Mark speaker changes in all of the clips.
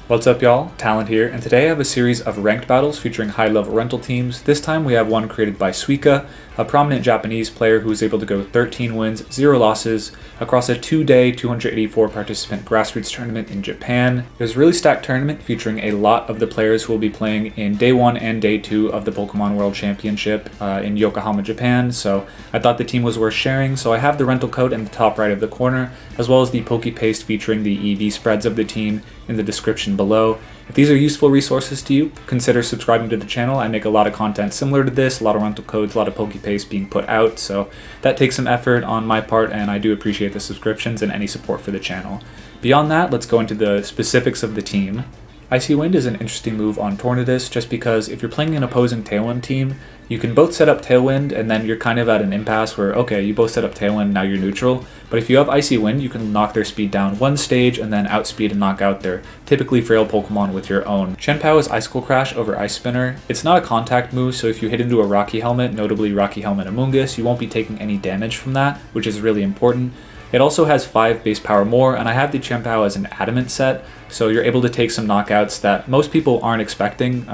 Speaker 1: What's up y'all, Talent here, and today I have a series of ranked battles featuring high-level rental teams. This time we have one created by Suica, a prominent Japanese player who was able to go 13 wins, 0 losses, across a 2-day, 284 participant grassroots tournament in Japan. It was a really stacked tournament featuring a lot of the players who will be playing in Day 1 and Day 2 of the Pokemon World Championship in Yokohama, Japan, so I thought the team was worth sharing, so I have the rental code in the top right of the corner, as well as the pokepaste featuring the EV spreads of the team in the description below. If these are useful resources to you, consider subscribing to the channel. I make a lot of content similar to this, a lot of rental codes, a lot of pokepaste being put out, so that takes some effort on my part, and I do appreciate the subscriptions and any support for the channel. Beyond that, let's go into the specifics of the team. Icy Wind is an interesting move on Tornadus just because if you're playing an opposing Tailwind team, you can both set up Tailwind and then you're kind of at an impasse where, okay, you both set up Tailwind, now you're neutral. But if you have Icy Wind, you can knock their speed down one stage and then outspeed and knock out their typically frail Pokemon with your own. Chien-Pao is Icicle Crash over Ice Spinner. It's not a contact move, so if you hit into a Rocky Helmet, notably Rocky Helmet Amoonguss, you won't be taking any damage from that, which is really important. It also has 5 base power more, and I have the Chien-Pao as an Adamant set, so you're able to take some knockouts that most people aren't expecting.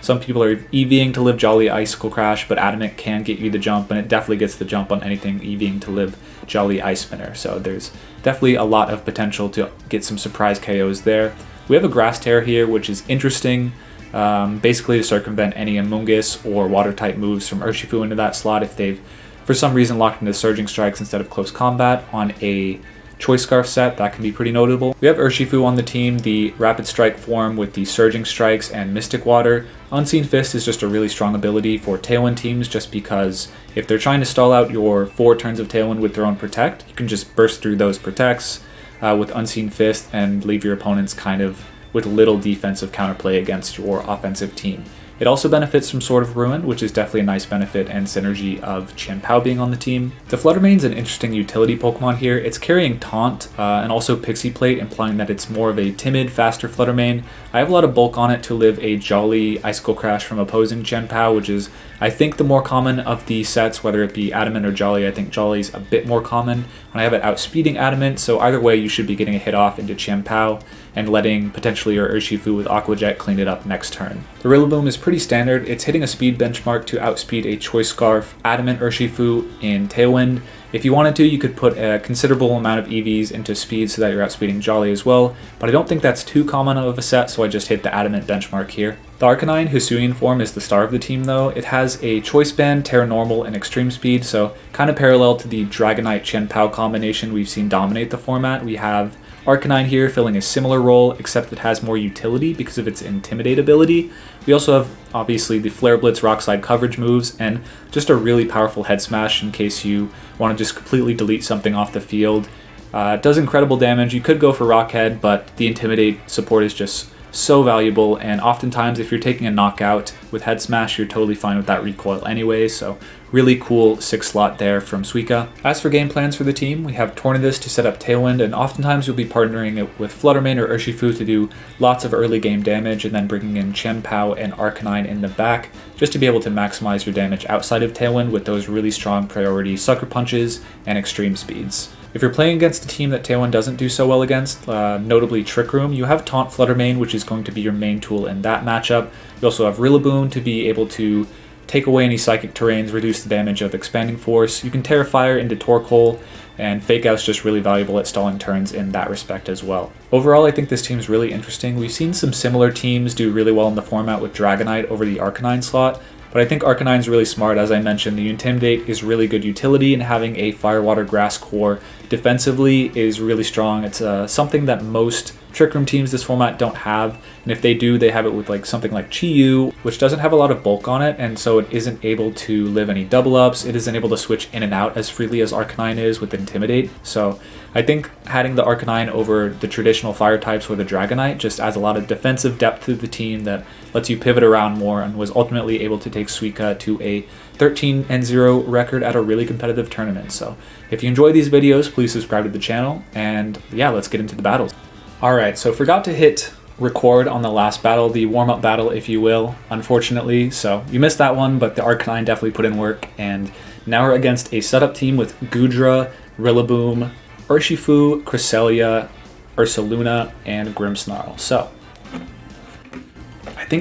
Speaker 1: Some people are EVing to live Jolly Icicle Crash, but Adamant can get you the jump, and it definitely gets the jump on anything EVing to live Jolly Ice Spinner, so there's definitely a lot of potential to get some surprise KOs there. We have a Grass Tera here, which is interesting, basically to circumvent any Amoonguss or Water-type moves from Urshifu into that slot if they've for some reason locked into Surging Strikes instead of Close Combat. On a Choice Scarf set, that can be pretty notable. We have Urshifu on the team, the Rapid Strike form with the Surging Strikes and Mystic Water. Unseen Fist is just a really strong ability for Tailwind teams just because if they're trying to stall out your 4 turns of Tailwind with their own Protect, you can just burst through those Protects with Unseen Fist and leave your opponents kind of with little defensive counterplay against your offensive team. It also benefits from Sword of Ruin, which is definitely a nice benefit and synergy of Chien-Pao being on the team. The Flutter Mane is an interesting utility Pokemon here. It's carrying Taunt and also Pixie Plate, implying that it's more of a timid, faster Flutter Mane. I have a lot of bulk on it to live a Jolly Icicle Crash from opposing Chien-Pao, which is, I think, the more common of the sets, whether it be Adamant or Jolly. I think Jolly's a bit more common, and I have it outspeeding Adamant, so either way you should be getting a hit off into Chien-Pao and letting potentially your Urshifu with Aqua Jet clean it up next turn. The Rillaboom is pretty standard. It's hitting a speed benchmark to outspeed a Choice Scarf Adamant Urshifu in Tailwind. If you wanted to, you could put a considerable amount of EVs into speed so that you're outspeeding Jolly as well, but I don't think that's too common of a set, so I just hit the Adamant benchmark here. The Arcanine Hisuian form is the star of the team though. It has a Choice Band, Tera Normal, and Extreme Speed, so kind of parallel to the Dragonite Chien-Pao combination we've seen dominate the format. We have Arcanine here filling a similar role, except it has more utility because of its Intimidate ability. We also have, obviously, the Flare Blitz Rock Slide coverage moves, and just a really powerful Head Smash in case you want to just completely delete something off the field. It does incredible damage. You could go for Rock Head, but the Intimidate support is just so valuable, and oftentimes if you're taking a knockout with Head Smash, you're totally fine with that recoil anyway, so really cool 6 slot there from Suica. As for game plans for the team, we have Tornadus to set up Tailwind, and oftentimes you'll be partnering it with Flutter Mane or Urshifu to do lots of early game damage, and then bringing in Chien-Pao and Arcanine in the back, just to be able to maximize your damage outside of Tailwind with those really strong priority Sucker Punches and Extreme Speeds. If you're playing against a team that Tailwind doesn't do so well against, notably Trick Room, you have Taunt Flutter Mane, which is going to be your main tool in that matchup. You also have Rillaboom to be able to take away any psychic terrains, reduce the damage of Expanding Force. You can Tera Fire into Torkoal, and Fake Out's just really valuable at stalling turns in that respect as well. Overall, I think this team is really interesting. We've seen some similar teams do really well in the format with Dragonite over the Arcanine slot, but I think Arcanine's really smart. As I mentioned, the Intimidate is really good utility, and having a Fire, Water, Grass core defensively is really strong. It's something that most Trick Room teams this format don't have, and if they do, they have it with like something like Chi-Yu, which doesn't have a lot of bulk on it, and so it isn't able to live any double ups. It isn't able to switch in and out as freely as Arcanine is with Intimidate. So I think having the Arcanine over the traditional fire types or the Dragonite just adds a lot of defensive depth to the team that lets you pivot around more, and was ultimately able to take Suica to a 13-0 record at a really competitive tournament. So if you enjoy these videos, please subscribe to the channel, and yeah, let's get into the battles. Alright, so forgot to hit record on the last battle, the warm-up battle, if you will, unfortunately. So you missed that one, but the Arcanine definitely put in work, and now we're against a setup team with Goodra, Rillaboom, Urshifu, Cresselia, Ursaluna, and Grimmsnarl. So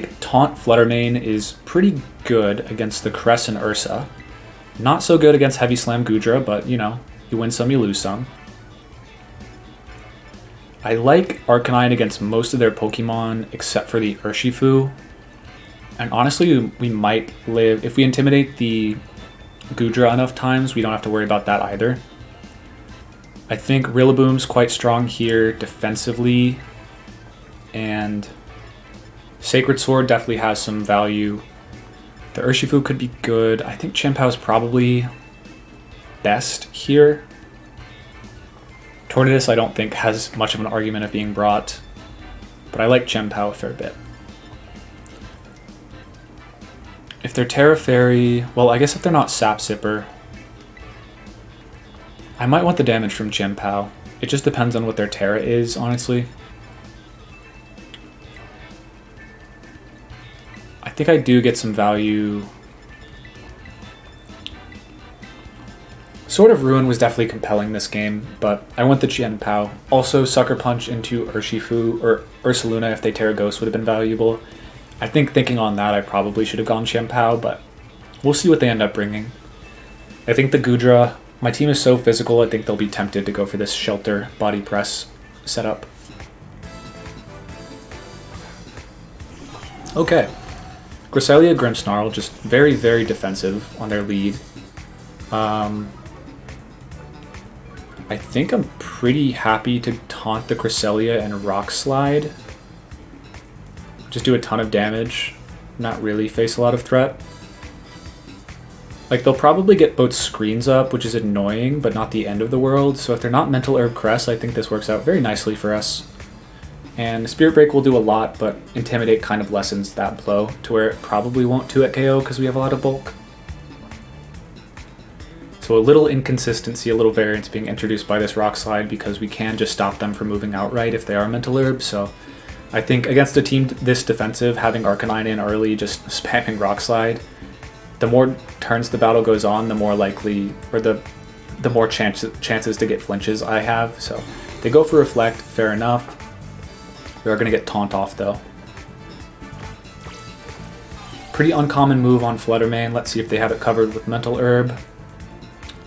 Speaker 1: think Taunt Flutter Mane is pretty good against the Cress and Ursa. Not so good against Heavy Slam Goodra, but you know, you win some, you lose some. I like Arcanine against most of their Pokemon except for the Urshifu. And honestly, we might live... If we intimidate the Goodra enough times, we don't have to worry about that either. I think Rillaboom's quite strong here defensively. And Sacred Sword definitely has some value. The Urshifu could be good. I think Chien-Pao's probably best here. Tornadus I don't think has much of an argument of being brought, but I like Chien-Pao a fair bit. If they're Tera Fairy, well, I guess if they're not Sap Sipper, I might want the damage from Chien-Pao. It just depends on what their Tera is, honestly. I think I do get some value. Sword of Ruin was definitely compelling this game, but I went the Chien-Pao. Also, Sucker Punch into Urshifu or Ursaluna if they Tera Ghost would have been valuable. I think thinking on that, I probably should have gone Chien-Pao, but we'll see what they end up bringing. I think the Goodra, my team is so physical, I think they'll be tempted to go for this Shelter Body Press setup. Okay. Cresselia, Grimmsnarl, just very, very defensive on their lead. I think I'm pretty happy to taunt the Cresselia and Rock Slide. Just do a ton of damage, not really face a lot of threat. Like, they'll probably get both screens up, which is annoying, but not the end of the world. So if they're not Mental Herb Cress, I think this works out very nicely for us. And Spirit Break will do a lot, but Intimidate kind of lessens that blow to where it probably won't 2-hit KO because we have a lot of bulk. So a little inconsistency, a little variance being introduced by this Rock Slide because we can just stop them from moving outright if they are Mental Herb. So I think against a team this defensive, having Arcanine in early, just spamming Rock Slide, the more turns the battle goes on, the more likely, or the more chances to get flinches I have. So they go for Reflect, fair enough. We are going to get Taunt off though. Pretty uncommon move on Flutter Mane. Let's see if they have it covered with Mental Herb.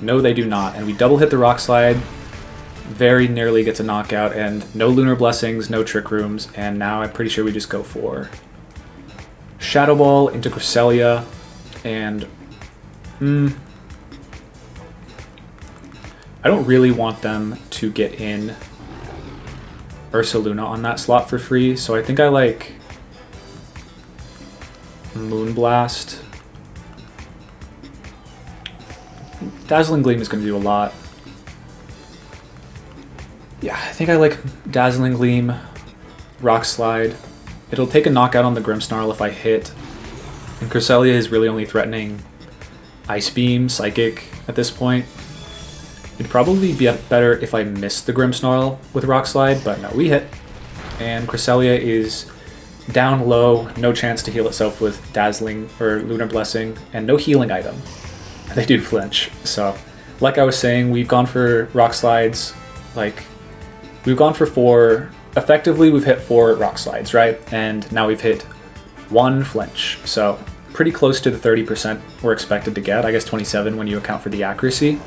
Speaker 1: No, they do not. And we double hit the Rock Slide. Very nearly gets a knockout. And no Lunar Blessings, no Trick Rooms. And now I'm pretty sure we just go for Shadow Ball into Cresselia. And I don't really want them to get in Ursaluna on that slot for free. So I think I like Moonblast. Dazzling Gleam is going to do a lot. Yeah, I think I like Dazzling Gleam, Rock Slide. It'll take a knockout on the Grimmsnarl if I hit. And Cresselia is really only threatening Ice Beam, Psychic at this point. It'd probably be better if I missed the Grimmsnarl with Rock Slide, but no, we hit. And Cresselia is down low, no chance to heal itself with Dazzling or Lunar Blessing, and no healing item. They do flinch. So, like I was saying, we've gone for Rock Slides, we've gone for 4, effectively we've hit 4 Rock Slides, right? And now we've hit 1 flinch. So, pretty close to the 30% we're expected to get. I guess 27 when you account for the accuracy.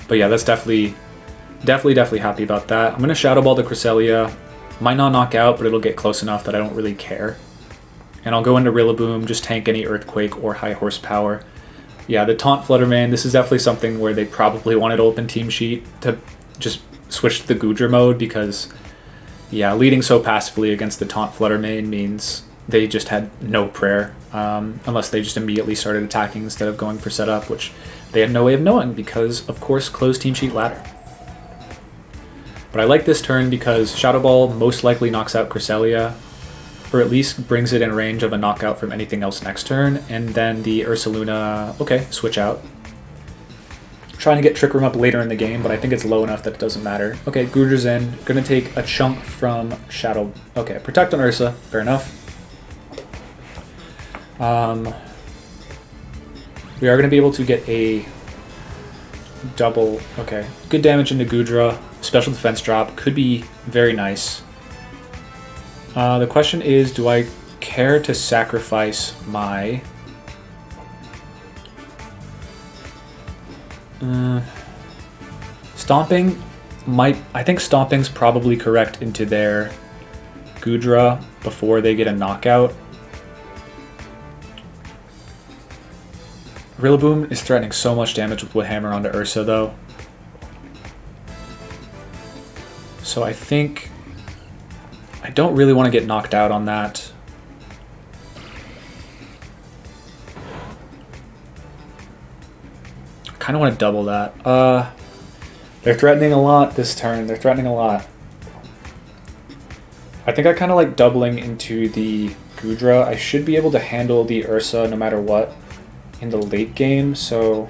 Speaker 1: But yeah, that's definitely happy about that. I'm going to Shadow Ball the Cresselia. Might not knock out, but it'll get close enough that I don't really care. And I'll go into Rillaboom, just tank any Earthquake or high horsepower. Yeah, the Taunt Flutter Mane, this is definitely something where they probably wanted open team sheet to just switch to the Goodra mode because, yeah, leading so passively against the Taunt Flutter Mane means they just had no prayer, unless they just immediately started attacking instead of going for setup, which they had no way of knowing because, of course, closed team sheet ladder. But I like this turn because Shadow Ball most likely knocks out Cresselia, or at least brings it in range of a knockout from anything else next turn, and then the Ursaluna, okay, switch out. Trying to get Trick Room up later in the game, but I think it's low enough that it doesn't matter. Okay, Goodra's in, gonna take a chunk from Shadow, okay, Protect on Ursa, fair enough. We are gonna be able to get a double, okay, good damage into Goodra, special defense drop, could be very nice. The question is, do I care to sacrifice my... Stomping might... I think Stomping's probably correct into their Goodra before they get a knockout. Rillaboom is threatening so much damage with Wood Hammer onto Ursa though. So I think... I don't really want to get knocked out on that. I kind of want to double that. They're threatening a lot this turn. They're threatening a lot. I think I kind of like doubling into the Goodra. I should be able to handle the Ursa no matter what in the late game, so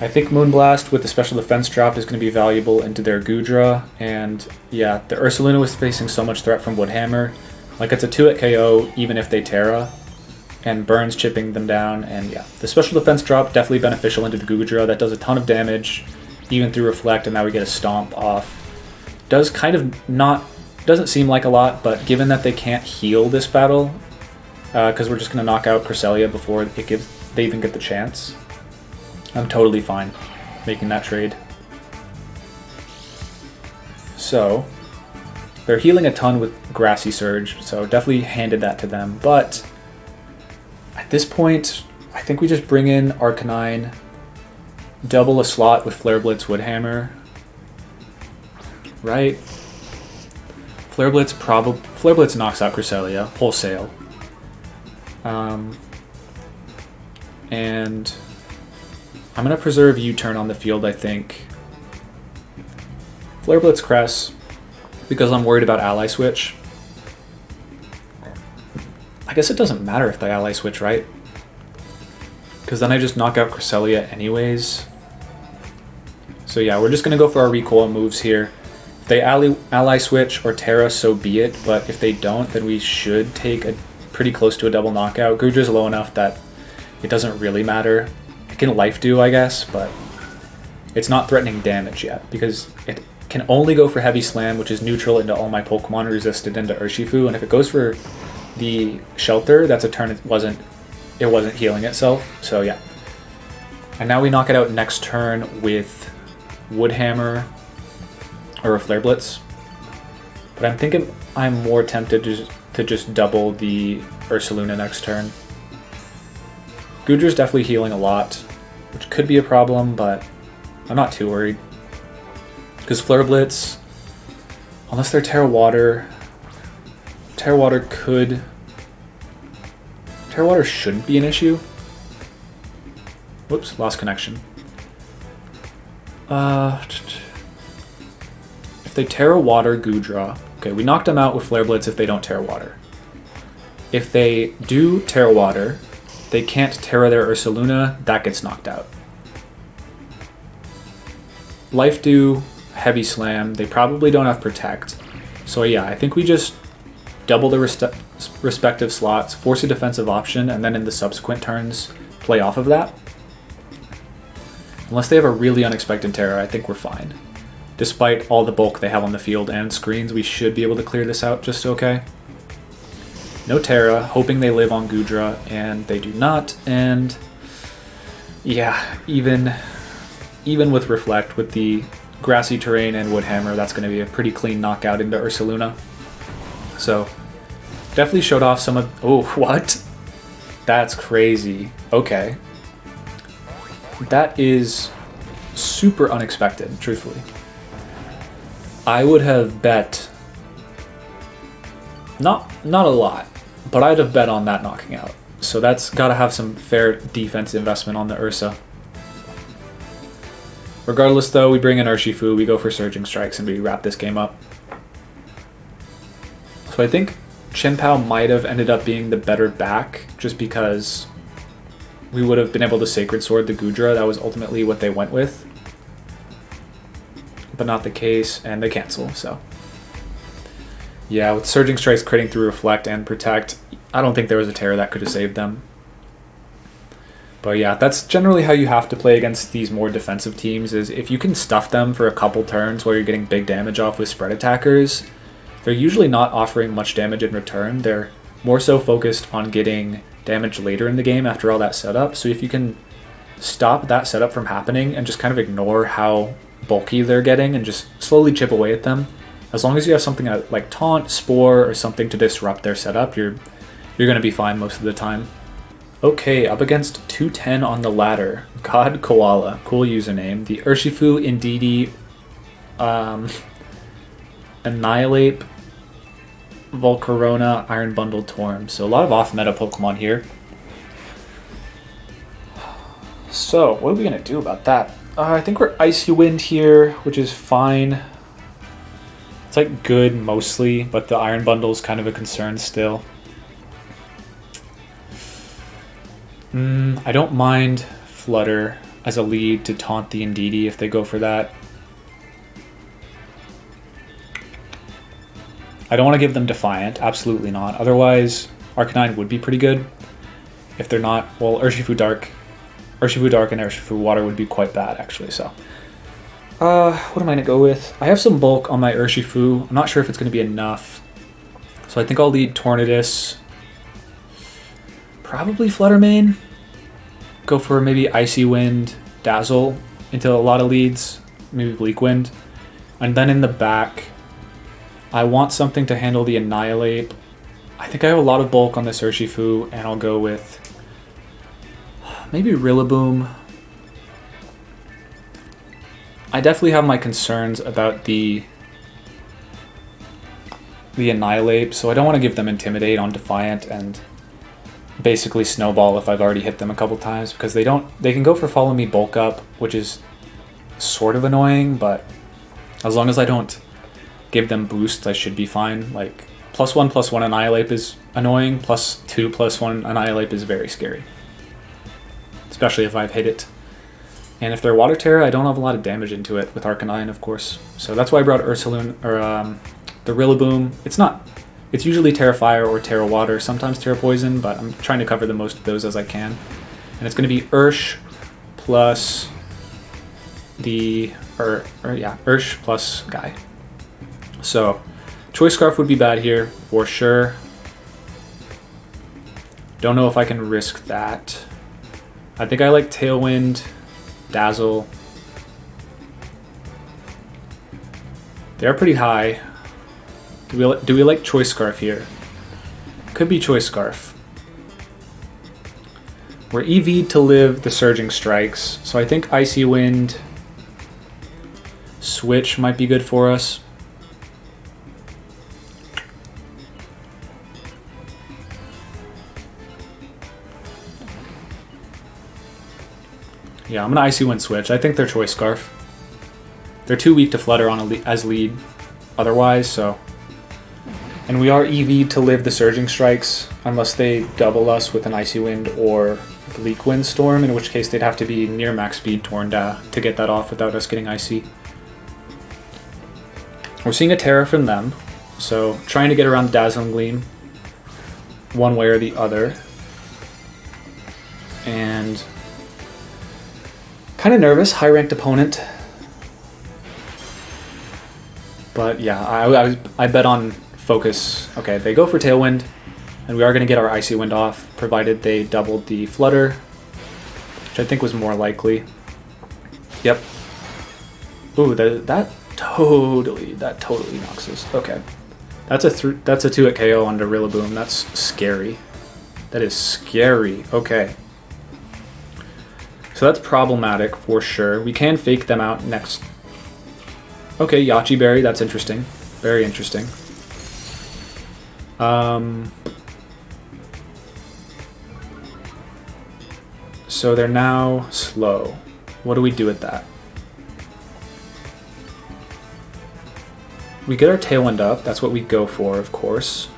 Speaker 1: I think Moonblast with the special defense drop is going to be valuable into their Goodra, and yeah, the Ursaluna was facing so much threat from Wood Hammer. Like, it's a 2-hit KO even if they Tera, and Burns chipping them down, and yeah, the special defense drop definitely beneficial into the Goodra. That does a ton of damage, even through Reflect, and now we get a Stomp off. Does kind of not, doesn't seem like a lot, but given that they can't heal this battle, because we're just going to knock out Cresselia before they even get the chance, I'm totally fine making that trade. So, they're healing a ton with Grassy Surge, so definitely handed that to them, but at this point, I think we just bring in Arcanine, double a slot with Flare Blitz Wood Hammer, right? Flare Blitz knocks out Cresselia, wholesale. And I'm going to preserve U-turn on the field, I think. Flare Blitz Cress, because I'm worried about Ally Switch. I guess it doesn't matter if they Ally Switch, right? Because then I just knock out Cresselia anyways. So yeah, we're just going to go for our recoil moves here. If they Ally Switch or Tera, so be it, but if they don't, then we should take a pretty close to a double knockout. Goodra's low enough that it doesn't really matter. It can Life Dew, I guess, but it's not threatening damage yet, because it can only go for Heavy Slam, which is neutral into all my Pokemon, resisted into Urshifu, and if it goes for the Shelter, that's a turn it wasn't healing itself, so yeah. And now we knock it out next turn with Wood Hammer or a Flare Blitz. But I'm thinking I'm more tempted to just double the Ursaluna next turn. Goodra's definitely healing a lot, which could be a problem, but I'm not too worried. Because Flare Blitz, unless they're Tera Water could... Tera Water shouldn't be an issue. Whoops, lost connection. If they Tera Water Goodra, okay, we knocked them out with Flare Blitz if they don't Tera Water. If they do Tera Water, they can't Tera their Ursaluna, that gets knocked out. Life Dew, Heavy Slam, they probably don't have Protect. So yeah, I think we just double the respective slots, force a defensive option, and then in the subsequent turns, play off of that. Unless they have a really unexpected Tera, I think we're fine. Despite all the bulk they have on the field and screens, we should be able to clear this out just okay. No Tera, hoping they live on Goodra, and they do not, and yeah, even with Reflect, with the grassy terrain and Wood Hammer, that's going to be a pretty clean knockout into Ursaluna. So, definitely showed off some of... Oh, what? That's crazy. Okay. That is super unexpected, truthfully. I would have bet... Not a lot, but I'd have bet on that knocking out. So that's got to have some fair defense investment on the Ursa. Regardless, though, we bring in Urshifu, we go for Surging Strikes, and we wrap this game up. So I think Chien-Pao might have ended up being the better back, just because we would have been able to Sacred Sword the Goodra. That was ultimately what they went with. But not the case, and they cancel, so... Yeah, with Surging Strikes critting through Reflect and Protect, I don't think there was a Tera that could have saved them. But yeah, that's generally how you have to play against these more defensive teams, is if you can stuff them for a couple turns while you're getting big damage off with spread attackers, they're usually not offering much damage in return. They're more so focused on getting damage later in the game after all that setup. So if you can stop that setup from happening and just kind of ignore how bulky they're getting and just slowly chip away at them, as long as you have something like Taunt, Spore, or something to disrupt their setup, you're going to be fine most of the time. Okay, up against 210 on the ladder. God Koala, cool username. The Urshifu, Indeedee, Annihilate, Volcarona, Iron Bundle, Torm. So a lot of off-meta Pokemon here. So, what are we going to do about that? I think we're Icy Wind here, which is fine. It's like good mostly, but the Iron Bundle is kind of a concern still. I don't mind Flutter as a lead to taunt the Indeedee if they go for that. I don't want to give them Defiant, absolutely not. Otherwise, Arcanine would be pretty good. If they're not, well, Urshifu Dark and Urshifu Water would be quite bad, actually, so. What am I going to go with? I have some bulk on my Urshifu. I'm not sure if it's going to be enough. So I think I'll lead Tornadus. Probably Flutter Mane. Go for maybe Icy Wind, Dazzle into a lot of leads. Maybe Bleak Wind. And then in the back, I want something to handle the Annihilate. I think I have a lot of bulk on this Urshifu, and I'll go with maybe Rillaboom. I definitely have my concerns about the Annihilate, so I don't want to give them Intimidate on Defiant and basically Snowball if I've already hit them a couple times, because they can go for Follow Me Bulk Up, which is sort of annoying, but as long as I don't give them boosts, I should be fine. Like, +1/+1 Annihilate is annoying, +2/+1 Annihilate is very scary. Especially if I've hit it. And if they're Water Tera, I don't have a lot of damage into it with Arcanine, of course. So that's why I brought Ursaluna, or the Rillaboom. It's usually Tera Fire or Tera Water, sometimes Tera Poison, but I'm trying to cover the most of those as I can. And it's going to be Ursh plus Ursh plus Guy. So, Choice Scarf would be bad here, for sure. Don't know if I can risk that. I think I like Tailwind, Dazzle. They're pretty high. Do we like Choice Scarf here? Could be Choice Scarf. We're EV'd to live the Surging Strikes, so I think Icy Wind, Switch might be good for us. Yeah, I'm gonna Icy Wind Switch. I think they're Choice Scarf. They're too weak to Flutter on as lead otherwise, so. And we are EV'd to live the Surging Strikes, unless they double us with an Icy Wind or Bleak Wind Storm, in which case they'd have to be near max speed Tornda to get that off without us getting Icy. We're seeing a Tera from them, so trying to get around the Dazzling Gleam one way or the other. And kind of nervous, high-ranked opponent. But yeah, I bet on focus. Okay, they go for Tailwind, and we are going to get our Icy Wind off, provided they doubled the Flutter, which I think was more likely. Yep. Ooh, that totally knocks us. Okay. That's a 2 at KO onto Rillaboom. That's scary. That is scary. Okay. So that's problematic for sure. We can fake them out next. Okay, Yachi Berry, that's interesting. Very interesting. So they're now slow. What do we do with that? We get our Tailwind up. That's what we go for, of course.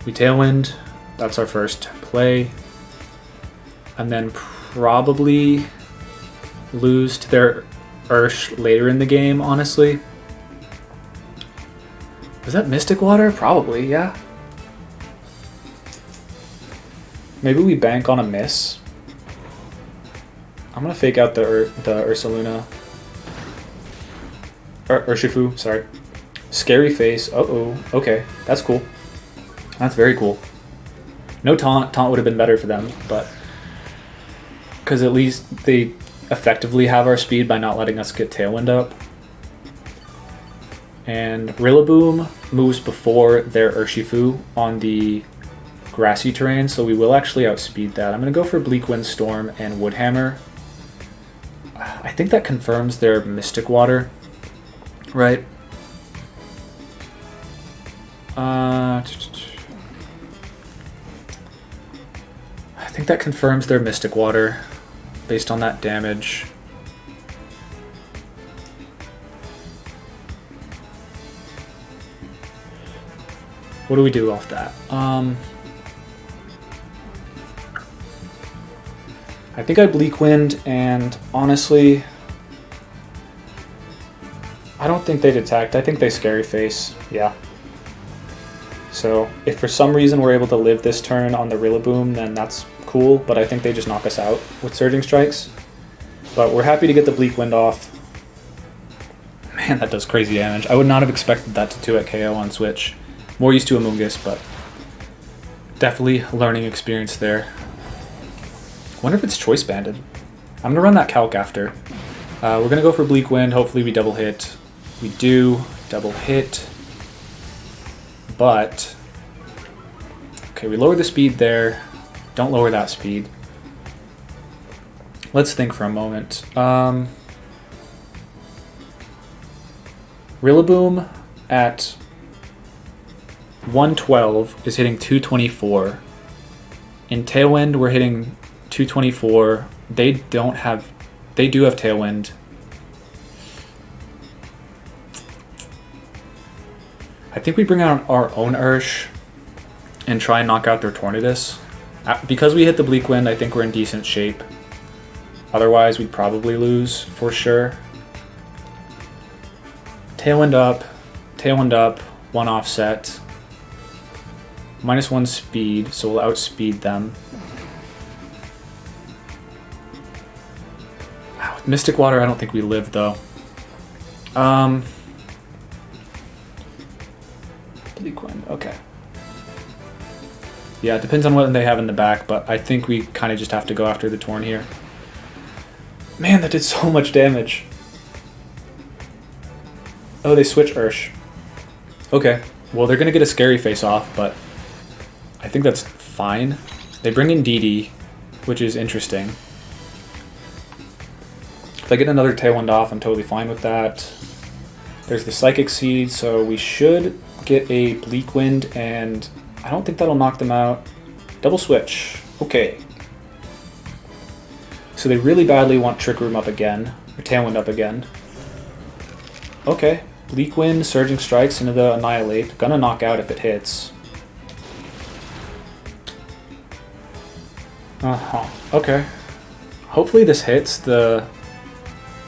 Speaker 1: We Tailwind. That's our first play. And then probably lose to their Ursh later in the game, honestly. Was that Mystic Water? Probably, yeah. Maybe we bank on a miss. I'm gonna fake out the Ursaluna. Urshifu, sorry. Scary face. Uh-oh. Okay, that's cool. That's very cool. No taunt. Taunt would have been better for them, but because at least they effectively have our speed by not letting us get Tailwind up. And Rillaboom moves before their Urshifu on the grassy terrain, so we will actually outspeed that. I'm going to go for Bleak Wind Storm and Wood Hammer. I think that confirms their Mystic Water, right? I think that confirms their Mystic Water based on that damage. What do we do off that? I think I Bleak Wind, and honestly, I don't think they detect. I think they Scary Face. Yeah. So if for some reason we're able to live this turn on the Rillaboom, then that's cool, but I think they just knock us out with Surging Strikes. But we're happy to get the Bleak Wind off. Man, that does crazy damage. I would not have expected that to 2 at KO on Switch. More used to Amoonguss, but definitely a learning experience there. Wonder if it's Choice Banded. I'm going to run that calc after. We're going to go for Bleak Wind. Hopefully we double hit. We do. Double hit. But okay, we lower the speed there. Don't lower that speed. Let's think for a moment. Rillaboom at 112 is hitting 224. In Tailwind, we're hitting 224. They do have Tailwind. I think we bring out our own Ursh and try and knock out their Tornadus. Because we hit the Bleak Wind, I think we're in decent shape. Otherwise, we'd probably lose for sure. Tailwind up, 1 offset. -1 speed, so we'll outspeed them. Wow, with Mystic Water, I don't think we live though. Bleak Wind, okay. Yeah, it depends on what they have in the back, but I think we kind of just have to go after the Torn here. Man, that did so much damage. Oh, they switch Ursh. Okay, well they're going to get a Scary Face off, but I think that's fine. They bring in DD, which is interesting. If I get another Tailwind off, I'm totally fine with that. There's the Psychic Seed, so we should get a Bleak Wind, and I don't think that'll knock them out. Double switch. Okay. So they really badly want Trick Room up again, or Tailwind up again. Okay. Bleak Wind, Surging Strikes into the Annihilate. Gonna knock out if it hits. Okay. Hopefully this hits the...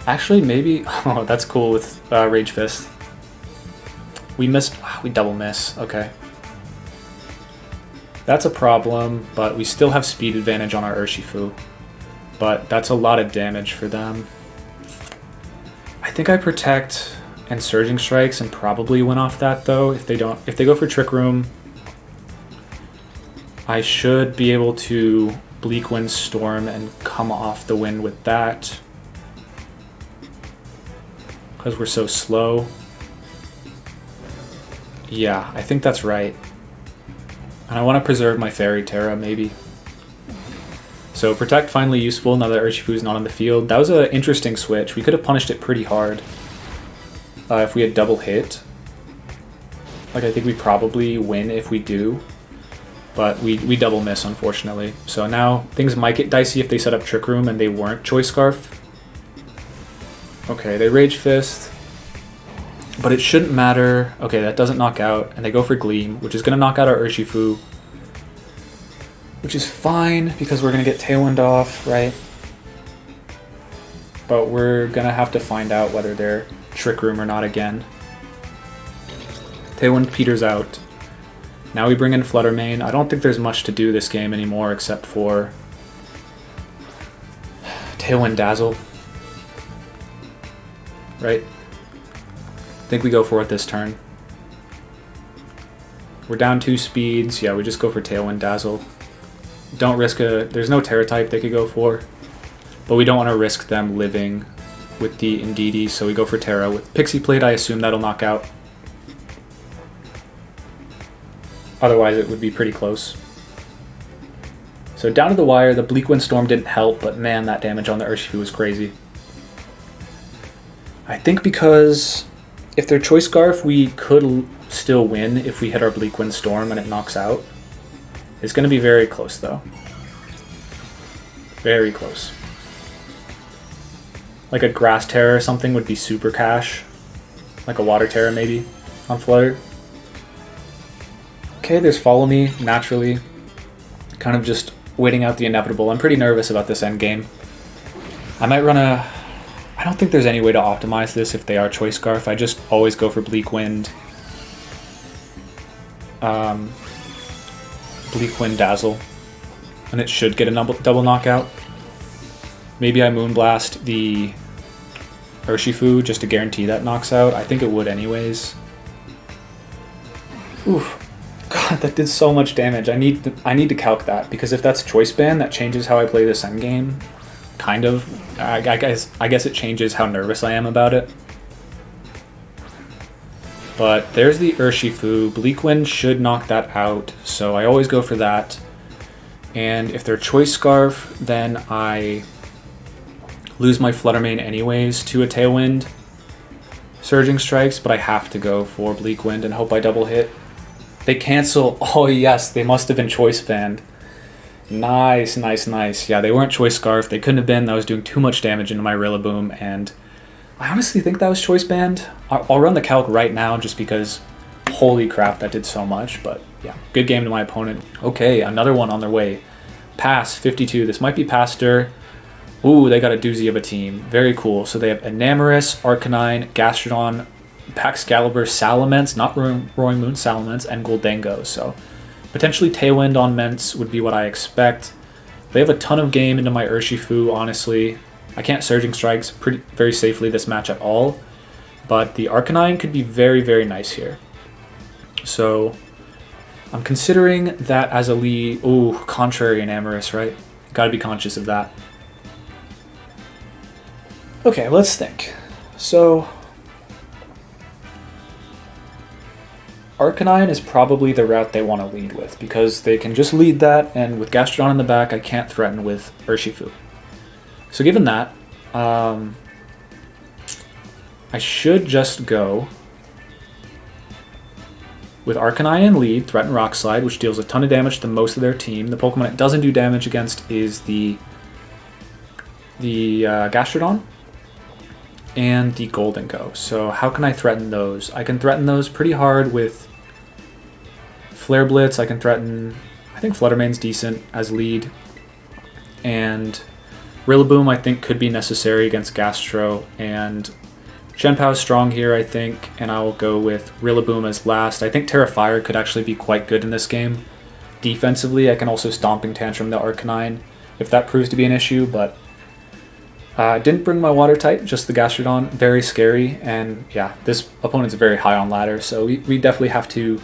Speaker 1: Actually, maybe... Oh, that's cool with Rage Fist. We missed... We double miss. Okay. That's a problem, but we still have speed advantage on our Urshifu. But that's a lot of damage for them. I think I protect and Surging Strikes and probably win off that though. If they go for Trick Room, I should be able to Bleak Wind Storm and come off the wind with that. Because we're so slow. Yeah, I think that's right. And I want to preserve my Fairy Tera, maybe. So Protect finally useful now that Urshifu's not on the field. That was an interesting switch. We could have punished it pretty hard if we had double hit. Like, I think we probably win if we do. But we double miss, unfortunately. So now things might get dicey if they set up Trick Room and they weren't Choice Scarf. Okay, they Rage Fist. But it shouldn't matter. Okay, that doesn't knock out. And they go for Gleam, which is going to knock out our Urshifu. Which is fine, because we're going to get Tailwind off, right? But we're going to have to find out whether they're Trick Room or not again. Tailwind peters out. Now we bring in Flutter Mane. I don't think there's much to do this game anymore except for Tailwind Dazzle. Right? I think we go for it this turn. We're down 2 speeds. Yeah, we just go for Tailwind Dazzle. Don't risk there's no Tera type they could go for, but we don't want to risk them living with the Indeedee, so we go for Tera. With Pixie Plate, I assume that'll knock out. Otherwise, it would be pretty close. So down to the wire, the Bleak Wind Storm didn't help, but man, that damage on the Urshifu was crazy. I think because if they're Choice Scarf, we could still win if we hit our Bleak Wind Storm and it knocks out. It's going to be very close, though. Very close. Like a Grass Tera or something would be super cash. Like a Water Tera, maybe, on Flutter. Okay, there's Follow Me, naturally. Kind of just waiting out the inevitable. I'm pretty nervous about this endgame. I might run a... I don't think there's any way to optimize this if they are Choice Scarf. I just always go for Bleak Wind. Bleak Wind Dazzle. And it should get a double knockout. Maybe I Moonblast the Urshifu just to guarantee that knocks out. I think it would anyways. Oof. God, that did so much damage. I need to calc that, because if that's Choice Band, that changes how I play this endgame. Kind of. I guess it changes how nervous I am about it. But there's the Urshifu. Bleak Wind should knock that out, so I always go for that. And if they're Choice Scarf, then I lose my Flutter Mane anyways to a Tailwind Surging Strikes, but I have to go for Bleak Wind and hope I double hit. They cancel. Oh yes, they must have been Choice Band. Nice, nice, nice. Yeah, they weren't Choice Scarf. They couldn't have been. That was doing too much damage into my Rillaboom, and I honestly think that was Choice Band. I'll run the calc right now just because holy crap, that did so much. But yeah, good game to my opponent. Okay, another one on their way. Pass, 52. This might be Pastor. Ooh, they got a doozy of a team. Very cool. So they have Enamorus, Arcanine, Gastrodon, Paxcalibur, Salamence, not Roaring Moon, Salamence, and Goldengo. So potentially Tailwind on Mence would be what I expect. They have a ton of game into my Urshifu, honestly. I can't Surging Strikes very safely this match at all, but the Arcanine could be very, very nice here. So I'm considering that as a lead. Ooh, contrary Enamorus, right? Gotta be conscious of that. Okay, let's think. So Arcanine is probably the route they want to lead with, because they can just lead that, and with Gastrodon in the back, I can't threaten with Urshifu. So given that, I should just go with Arcanine in lead, threaten Rock Slide, which deals a ton of damage to most of their team. The Pokemon it doesn't do damage against is the Gastrodon and the Goldengo. So how can I threaten those? I can threaten those pretty hard with Flare Blitz. I can threaten, I think Flutter Mane's decent as lead, and Rillaboom I think could be necessary against Gastro, and Chien-Pao is strong here I think, and I will go with Rillaboom as last. I think Tera Fire could actually be quite good in this game. Defensively, I can also Stomping Tantrum the Arcanine if that proves to be an issue, but didn't bring my Water type, just the Gastrodon. Very scary, and yeah, this opponent's very high on ladder, so we definitely have to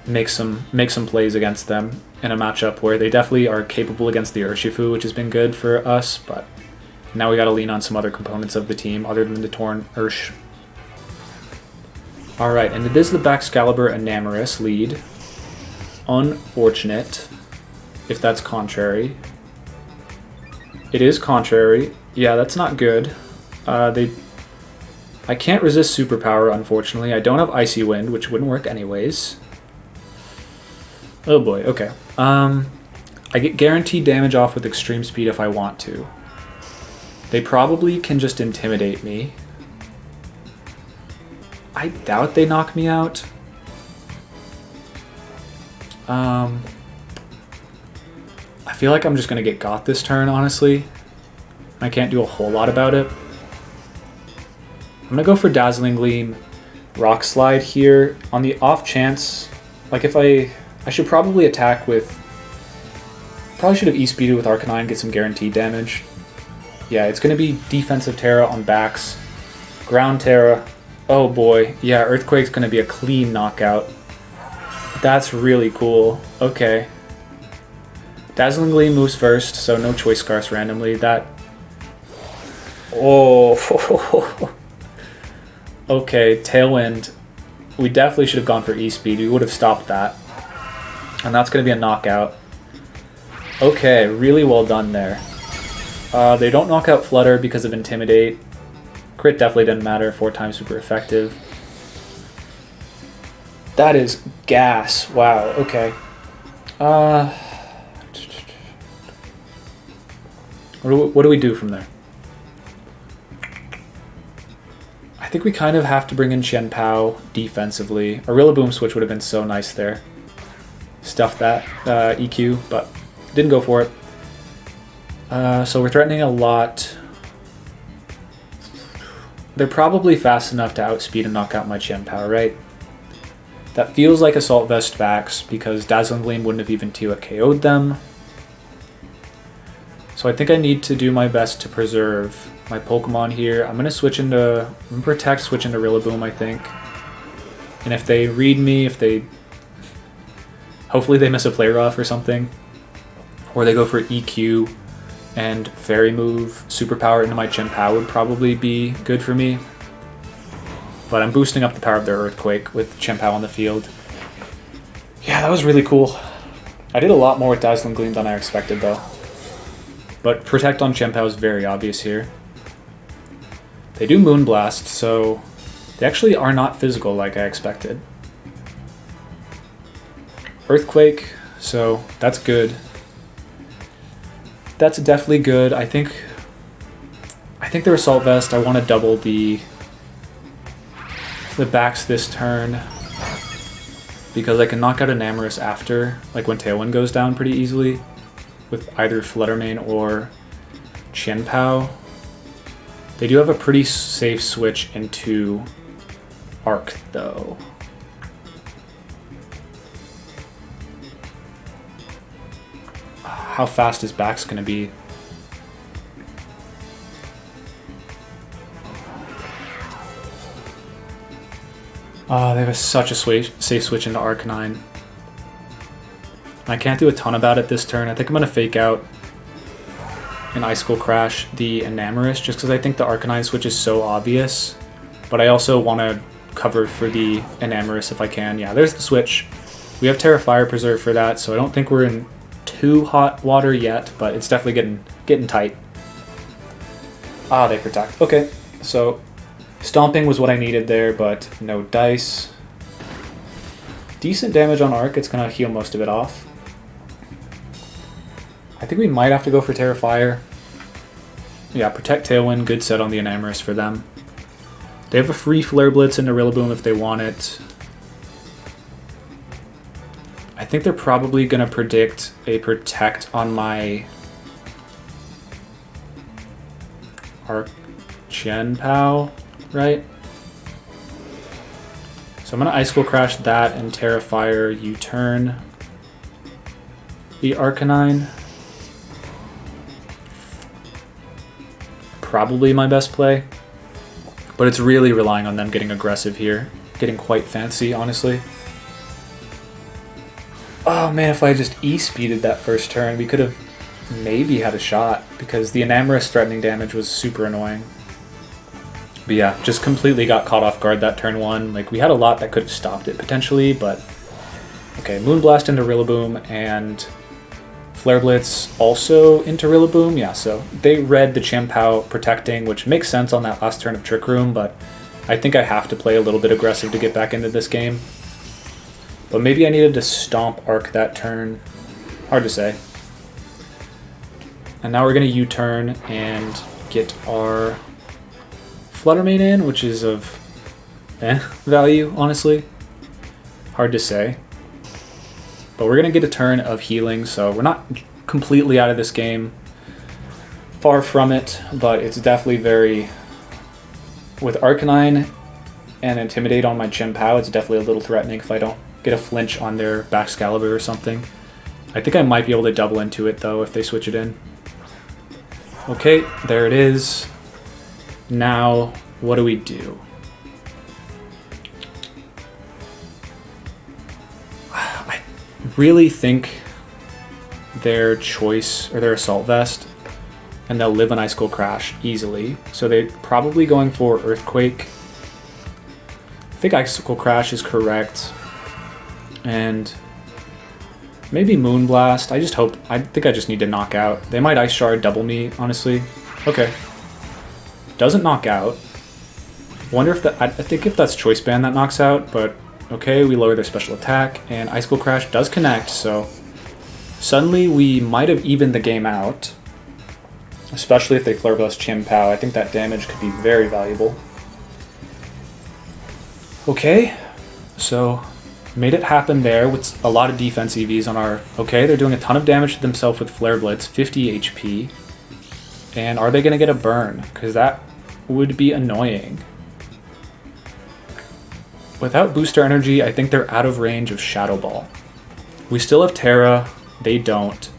Speaker 1: make some plays against them in a matchup where they definitely are capable against the Urshifu, which has been good for us, but now we got to lean on some other components of the team other than the Torn Ursh. Alright, and it is the Baxcalibur Enamorus lead. Unfortunate if that's contrary. It is contrary. Yeah, that's not good. I can't resist Superpower, unfortunately. I don't have Icy Wind, which wouldn't work anyways. Oh boy, okay. I get guaranteed damage off with Extreme Speed if I want to. They probably can just intimidate me. I doubt they knock me out. I feel like I'm just going to get got this turn, honestly. I can't do a whole lot about it. I'm going to go for Dazzling Gleam, Rock Slide here. On the off chance, like if I should probably attack with... Probably should have E-Speeded with Arcanine, get some guaranteed damage. Yeah, it's going to be Defensive Tera on backs. Ground Tera. Oh boy. Yeah, Earthquake's going to be a clean knockout. That's really cool. Okay. Dazzling Gleam moves first, so no Choice Scarce randomly. That... Oh. Okay, Tailwind. We definitely should have gone for E-Speed. We would have stopped that. And that's going to be a knockout. Okay, really well done there. They don't knock out Flutter because of Intimidate. Crit definitely didn't matter. 4 times super effective. That is gas. Wow, okay. What do we do from there? I think we kind of have to bring in Chien-Pao defensively. A Rillaboom switch would have been so nice there. Stuff that EQ, but didn't go for it. So we're threatening a lot. They're probably fast enough to outspeed and knock out my Chien-Pao, right? That feels like Assault Vest backs because Dazzling Gleam wouldn't have even KO'd them. So I think I need to do my best to preserve my Pokemon here. I'm going to Protect, switch into Rillaboom, I think. And if they read me, hopefully they miss a play rough or something. Or they go for EQ and Fairy Move, Superpower into my Chien-Pao would probably be good for me. But I'm boosting up the power of their Earthquake with Chien-Pao on the field. Yeah, that was really cool. I did a lot more with Dazzling Gleam than I expected though. But Protect on Chien-Pao is very obvious here. They do Moonblast, so they actually are not physical like I expected. Earthquake, so that's good. That's definitely good. I think their Assault Vest, I want to double the backs this turn because I can knock out Enamorus after, like when Tailwind goes down pretty easily with either Flutter Mane or Chien-Pao. They do have a pretty safe switch into Arc though. How fast is backs going to be? They have such a safe switch into Arcanine. I can't do a ton about it this turn. I think I'm going to fake out an Icicle Crash the Enamorus just because I think the Arcanine switch is so obvious. But I also want to cover for the Enamorus if I can. Yeah, there's the switch. We have Tera Fire Preserve for that, so I don't think we're in too hot water yet, but it's definitely getting tight. Ah, they protect. Okay, so Stomping was what I needed there, but no dice. Decent damage on Arc. It's going to heal most of it off. I think we might have to go for Tera Fire. Yeah, Protect Tailwind. Good set on the Enamorus for them. They have a free Flare Blitz into Rillaboom if they want it. I think they're probably going to predict a Protect on my Arc Chien-Pao, right? So I'm going to Icicle Crash that and Tera Fire U-turn the Arcanine. Probably my best play, but it's really relying on them getting aggressive here. Getting quite fancy, honestly. Oh man, if I just E-speeded that first turn, we could have maybe had a shot, because the Enamorus threatening damage was super annoying. But yeah, just completely got caught off guard that turn one. Like, we had a lot that could have stopped it potentially, but... Okay, Moonblast into Rillaboom, and Flare Blitz also into Rillaboom. Yeah, so they read the Chien-Pao protecting, which makes sense on that last turn of Trick Room, but I think I have to play a little bit aggressive to get back into this game. But maybe I needed to Stomp Arc that turn. Hard to say. And now we're going to U-turn and get our Flutter Mane in, which is of value, honestly. Hard to say. But we're going to get a turn of healing, so we're not completely out of this game. Far from it, but it's definitely very... With Arcanine and Intimidate on my Chien-Pao, it's definitely a little threatening if I don't get a flinch on their Baxcalibur or something. I think I might be able to double into it, though, if they switch it in. Okay, there it is. Now, what do we do? really think their Choice or their Assault Vest, and they'll live an Icicle Crash easily. So they're probably going for Earthquake. I think Icicle Crash is correct. And maybe Moonblast. I think I just need to knock out. They might Ice Shard double me, honestly. Okay. Doesn't knock out. Wonder if that, I think if that's Choice Band that knocks out, but okay, we lower their special attack, and Icicle Crash does connect, so suddenly we might have evened the game out, especially if they Flare Blast Chien-Pao. I think that damage could be very valuable. Okay, so made it happen there with a lot of defense EVs on our... Okay, they're doing a ton of damage to themselves with Flare Blitz, 50 HP. And are they going to get a burn? Because that would be annoying. Without booster energy, I think they're out of range of Shadow Ball. We still have Tera, they don't.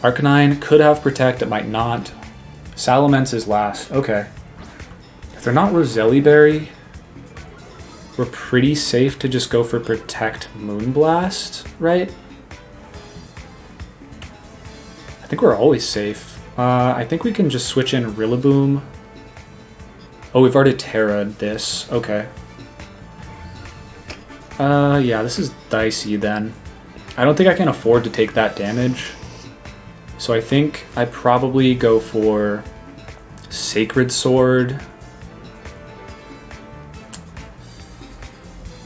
Speaker 1: Arcanine could have Protect, it might not. Salamence is last, okay. If they're not Roselli Berry, we're pretty safe to just go for Protect Moonblast, right? I think we're always safe. I think we can just switch in Rillaboom. Oh, we've already Terra'd this, okay. Yeah, this is dicey then. I don't think I can afford to take that damage. So I think I probably go for Sacred Sword.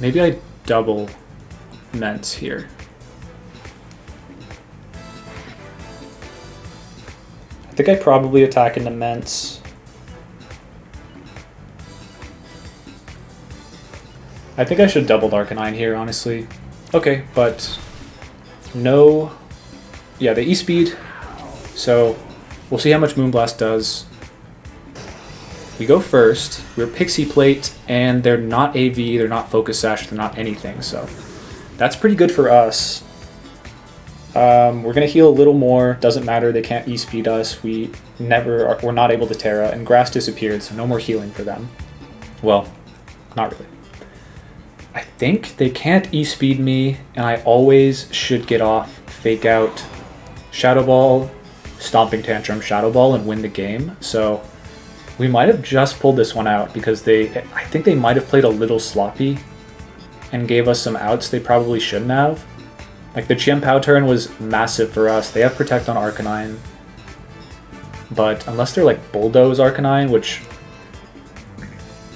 Speaker 1: Maybe I double Ments here. I think I probably attack into Ments. I think I should double Arcanine here, honestly. Okay, but no... Yeah, the E-Speed. So we'll see how much Moonblast does. We go first. We're Pixie Plate, and they're not AV, they're not Focus Sash, they're not anything, so that's pretty good for us. We're going to heal a little more. Doesn't matter, they can't E-Speed us. We're not able to Tera, and Grass disappeared, so no more healing for them. Well, not really. I think they can't E-Speed me, and I always should get off Fake Out, Shadow Ball, Stomping Tantrum, Shadow Ball, and win the game. So we might have just pulled this one out because I think they might have played a little sloppy and gave us some outs they probably shouldn't have. Like the Chien-Pao turn was massive for us. They have Protect on Arcanine, but unless they're like Bulldoze Arcanine, which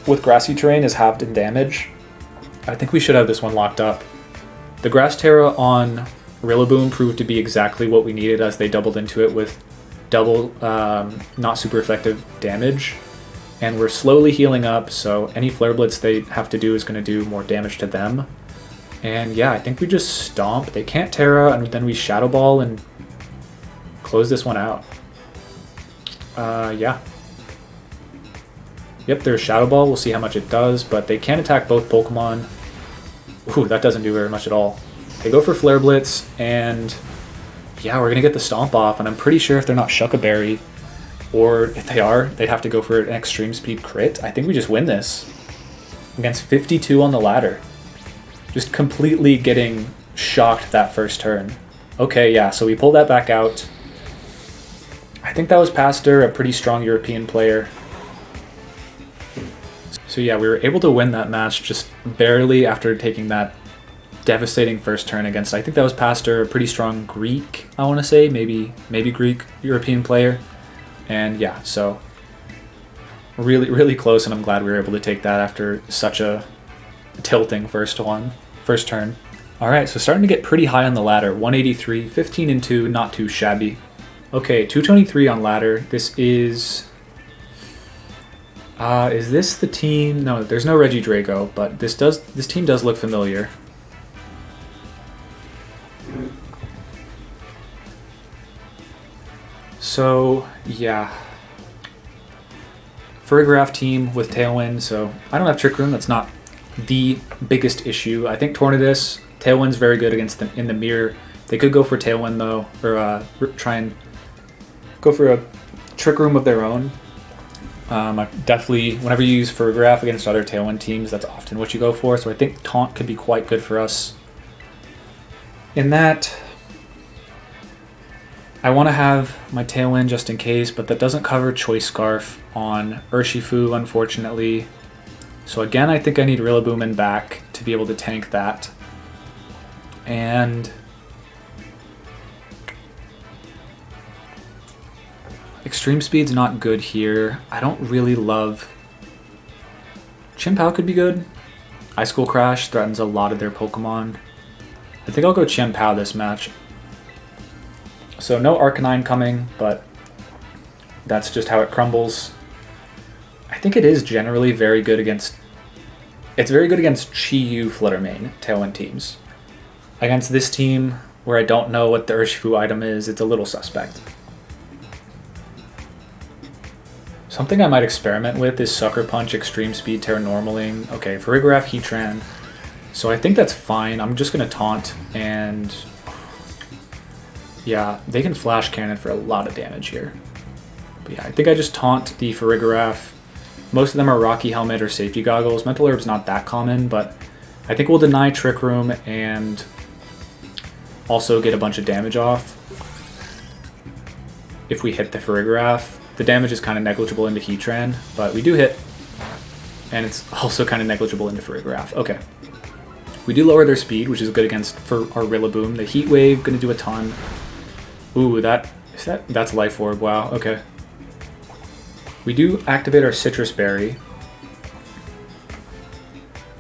Speaker 1: with grassy terrain is halved in damage, I think we should have this one locked up. The Grass Tera on Rillaboom proved to be exactly what we needed as they doubled into it with double not super effective damage. And we're slowly healing up, so any Flare Blitz they have to do is going to do more damage to them. And yeah, I think we just Stomp. They can't Tera, and then we Shadow Ball and close this one out. Yeah. Yep, there's Shadow Ball. We'll see how much it does, but they can't attack both Pokemon. Ooh, that doesn't do very much at all. They go for Flare Blitz, and yeah, we're going to get the Stomp off, and I'm pretty sure if they're not Shuca Berry, or if they are, they'd have to go for an Extreme Speed crit. I think we just win this. Against 52 on the ladder. Just completely getting shocked that first turn. Okay, yeah, so we pulled that back out. I think that was Pastor, a pretty strong European player. So yeah, we were able to win that match just barely after taking that devastating first turn against, I think that was Pastor, a pretty strong Greek, I want to say, maybe Greek European player. And yeah, so really close, and I'm glad we were able to take that after such a tilting first turn. Alright, so starting to get pretty high on the ladder. 183, 15 and 2, not too shabby. Okay, 223 on ladder. This is this the team? No, there's no Regidrago, but this team does look familiar. So, yeah. Furgraph team with Tailwind, so I don't have Trick Room. That's not the biggest issue. I think Tornadus, Tailwind's very good against them in the mirror. They could go for Tailwind though, or try and go for a Trick Room of their own. Definitely, whenever you use Furgraph against other Tailwind teams, that's often what you go for. So I think Taunt could be quite good for us. In that, I want to have my Tailwind just in case, but that doesn't cover Choice Scarf on Urshifu, unfortunately. So again, I think I need Rillaboom in back to be able to tank that. And Extreme Speed's not good here. I don't really love... Chien-Pao could be good. Icicle Crash threatens a lot of their Pokemon. I think I'll go Chien-Pao this match. So no Arcanine coming, but that's just how it crumbles. I think it is generally very good against... It's very good against Chi-Yu Flutter Mane Tailwind teams. Against this team, where I don't know what the Urshifu item is, it's a little suspect. Something I might experiment with is Sucker Punch, Extreme Speed, Tera Normaling. Okay, Farigiraf, Heatran. So I think that's fine. I'm just going to Taunt, and yeah, they can Flash Cannon for a lot of damage here. But yeah, I think I just Taunt the Farigiraf. Most of them are Rocky Helmet or Safety Goggles. Mental Herb's not that common, but I think we'll deny Trick Room and also get a bunch of damage off. If we hit the Farigiraf, the damage is kind of negligible into Heatran, but we do hit, and it's also kind of negligible into Farigiraf. Okay. We do lower their speed, which is good against for our Rillaboom. The Heat Wave, gonna do a ton. Ooh, that's Life Orb, wow, okay. We do activate our Citrus Berry.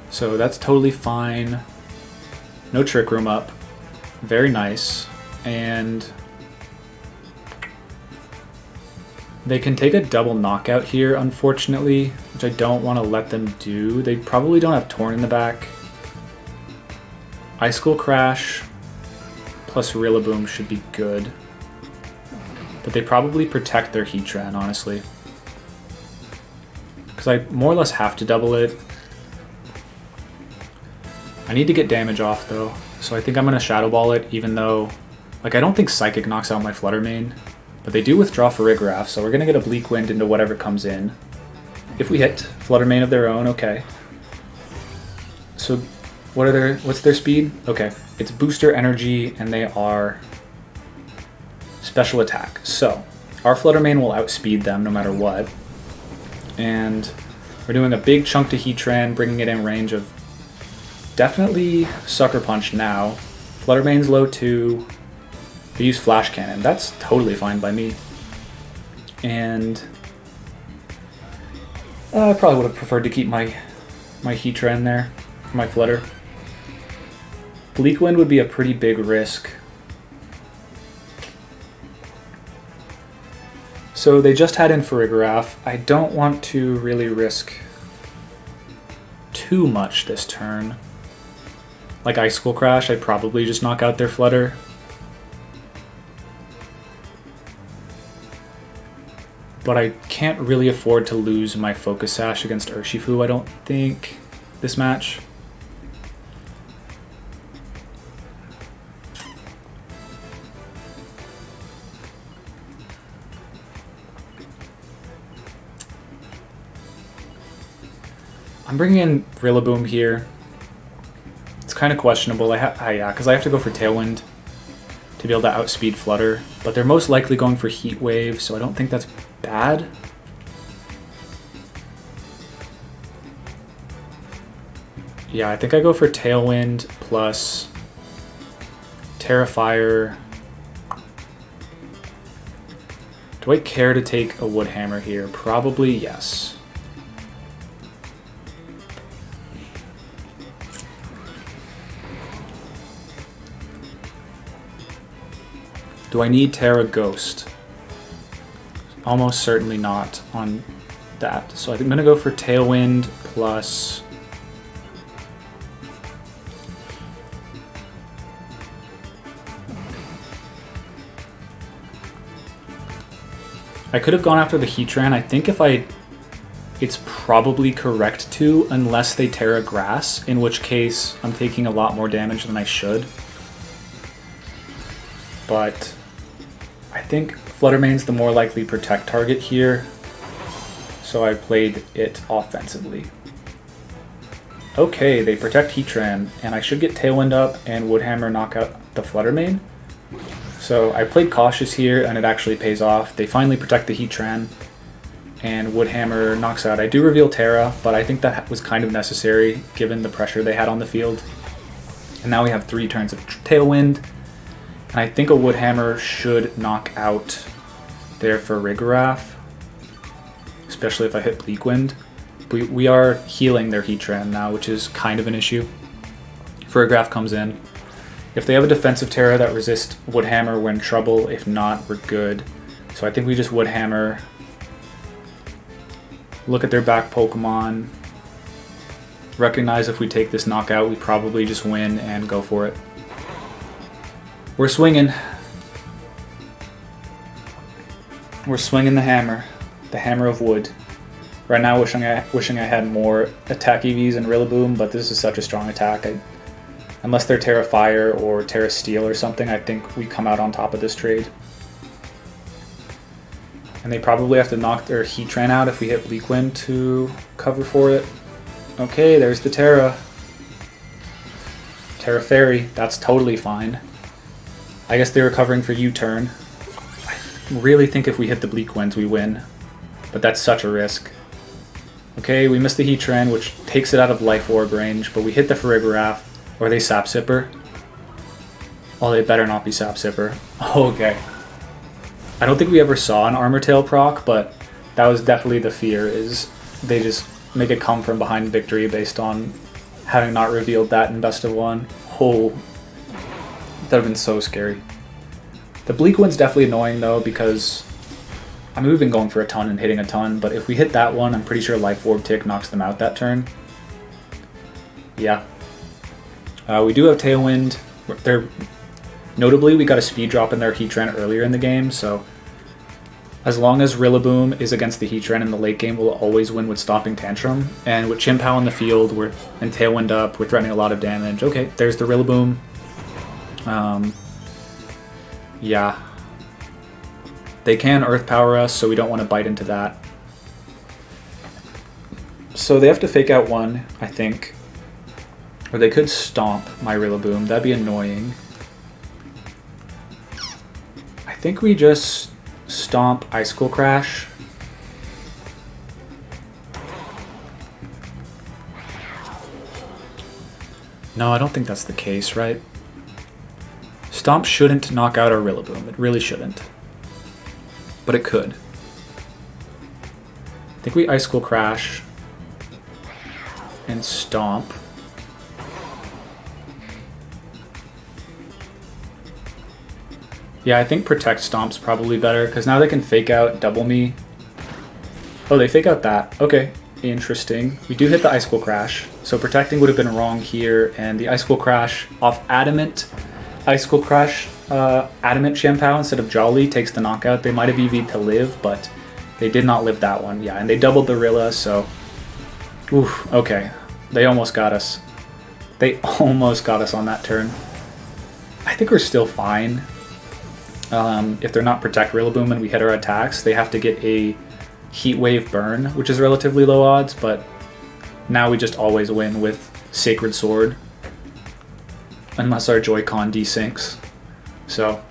Speaker 1: So that's totally fine. No Trick Room up. Very nice. And they can take a double knockout here, unfortunately, which I don't want to let them do. They probably don't have Torn in the back. Icicle Crash plus Rillaboom should be good. But they probably protect their Heatran, honestly. Because I more or less have to double it. I need to get damage off, though. So I think I'm going to Shadow Ball it, even though... Like, I don't think Psychic knocks out my Flutter Mane. But they do withdraw Farigiraf, so we're going to get a Bleak Wind into whatever comes in. If we hit Flutter Mane of their own, okay. So what's their speed? Okay, it's Booster Energy, and they are Special Attack. So our Flutter Mane will outspeed them no matter what. And we're doing a big chunk to Heatran, bringing it in range of definitely Sucker Punch now. Flutter Mane's low too. They use Flash Cannon. That's totally fine by me. And I probably would have preferred to keep my Heatran there, my Flutter. Bleak Wind would be a pretty big risk. So they just had in Farigiraf. I don't want to really risk too much this turn. Like Icicle Crash, I'd probably just knock out their Flutter. But I can't really afford to lose my Focus Sash against Urshifu, I don't think, this match. I'm bringing in Rillaboom here. It's kind of questionable. Yeah, because I have to go for Tailwind to be able to outspeed Flutter, but they're most likely going for Heat Wave, so I don't think that's bad. Yeah, I think I go for Tailwind plus Terrifier. Do I care to take a Wood Hammer here? Probably yes. Do I need Tera Ghost? Almost certainly not on that. So I'm going to go for Tailwind plus... I could have gone after the Heatran. I think it's probably correct to, unless they Tera Grass, in which case I'm taking a lot more damage than I should. But I think Flutter Mane's the more likely protect target here, so I played it offensively. Okay, they protect Heatran, and I should get Tailwind up and Woodhammer knock out the Flutter Mane. So I played cautious here, and it actually pays off. They finally protect the Heatran, and Wood Hammer knocks out. I do reveal Tera, but I think that was kind of necessary given the pressure they had on the field. And now we have 3 turns of Tailwind, and I think a Wood Hammer should knock out their Farigiraf, especially if I hit Bleak Wind. We are healing their Heatran now, which is kind of an issue. Farigiraf comes in. If they have a defensive Tera that resists Wood Hammer, we're in trouble. If not, we're good. So I think we just Wood Hammer. Look at their back Pokemon. Recognize if we take this knockout, we probably just win and go for it. We're swinging. We're swinging the hammer of wood. Right now, wishing I had more attack EVs in Rillaboom, but this is such a strong attack. Unless they're Tera Fire or Tera Steel or something, I think we come out on top of this trade. And they probably have to knock their Heatran out if we hit Bleak Wind to cover for it. Okay, there's the Tera. Tera Fairy, that's totally fine. I guess they were covering for U-turn. I really think if we hit the Bleak Winds, we win. But that's such a risk. Okay, we missed the Heatran, which takes it out of Life Orb range, but we hit the Farigiraf. Or are they Sap Sipper? Oh, they better not be Sap Sipper. Okay. I don't think we ever saw an Armor Tail proc, but that was definitely the fear, is they just make it come from behind victory based on having not revealed that in Best of 1. Oh, that would have been so scary. The Bleak Wind's definitely annoying though, because I mean, we've been going for a ton and hitting a ton, but if we hit that one, I'm pretty sure Life Orb Tick knocks them out that turn. Yeah. We do have Tailwind. Notably, we got a speed drop in their Heatran earlier in the game, so as long as Rillaboom is against the Heatran in the late game, we'll always win with Stomping Tantrum. And with Chien-Pao in the field and Tailwind up, we're threatening a lot of damage. Okay, there's the Rillaboom. Yeah. They can Earth Power us, so we don't want to bite into that. So they have to fake out one, I think. Or they could Stomp my Rillaboom. That'd be annoying. I think we just Stomp Icicle Crash. No, I don't think that's the case, right? Stomp shouldn't knock out our Rillaboom. It really shouldn't. But it could. I think we Icicle Crash and Stomp. Yeah, I think Protect Stomp's probably better, because now they can fake out Double Me. Oh, they fake out that. Okay, interesting. We do hit the Icicle Crash, so Protecting would have been wrong here, and the Icicle Crash off Adamant Icicle Crash, Adamant Chien-Pao instead of Jolly takes the knockout. They might have EV'd to live, but they did not live that one. Yeah, and they doubled the Rilla, so... Oof, okay. They almost got us. They almost got us on that turn. I think we're still fine. If they're not Protect Rillaboom and we hit our attacks, they have to get a Heat Wave Burn, which is relatively low odds, but now we just always win with Sacred Sword. Unless our Joy-Con desyncs. So,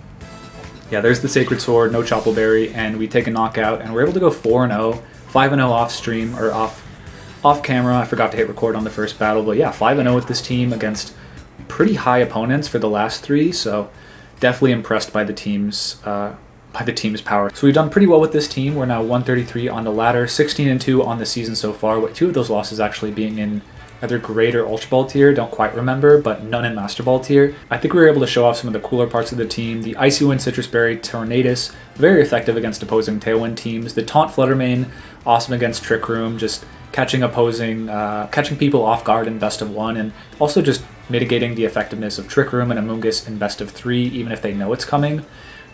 Speaker 1: yeah, there's the Sacred Sword, no Choppleberry, and we take a knockout, and we're able to go 4-0, 5-0 off stream, or off camera. I forgot to hit record on the first battle, but yeah, 5-0 with this team against pretty high opponents for the last 3, so definitely impressed by the team's power. So we've done pretty well with this team. We're now 133 on the ladder, 16-2 on the season so far, with 2 of those losses actually being in either Great or Ultra Ball tier, don't quite remember, but none in Master Ball tier. I think we were able to show off some of the cooler parts of the team. The Icy Wind Citrus Berry Tornadus, very effective against opposing Tailwind teams. The Taunt Flutter Mane, awesome against Trick Room, just catching people off guard in Best of 1, and also just mitigating the effectiveness of Trick Room and Amoonguss in Best of 3, even if they know it's coming.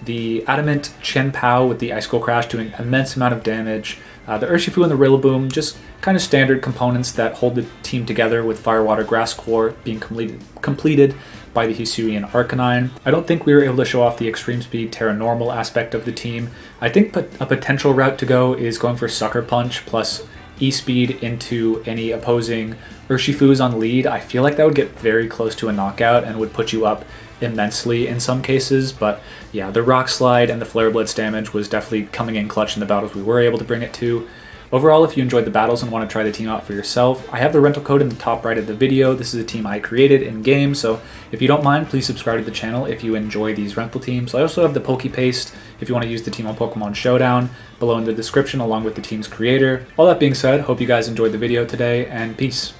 Speaker 1: The Adamant Chien-Pao with the Icicle Crash doing immense amount of damage. The Urshifu and the Rillaboom, just kind of standard components that hold the team together, with Firewater Grass Core being completed by the Hisuian Arcanine. I don't think we were able to show off the Extreme Speed Tera Normal aspect of the team. I think a potential route to go is going for Sucker Punch plus E-Speed into any opposing Urshifus on lead. I feel like that would get very close to a knockout and would put you up immensely in some cases, but yeah, the Rock Slide and the Flare Blitz damage was definitely coming in clutch in the battles we were able to bring it to. Overall, if you enjoyed the battles and want to try the team out for yourself, I have the rental code in the top right of the video. This is a team I created in-game, so if you don't mind, please subscribe to the channel if you enjoy these rental teams. I also have the pokepaste if you want to use the team on Pokemon Showdown below in the description along with the team's creator. All that being said, hope you guys enjoyed the video today, and peace.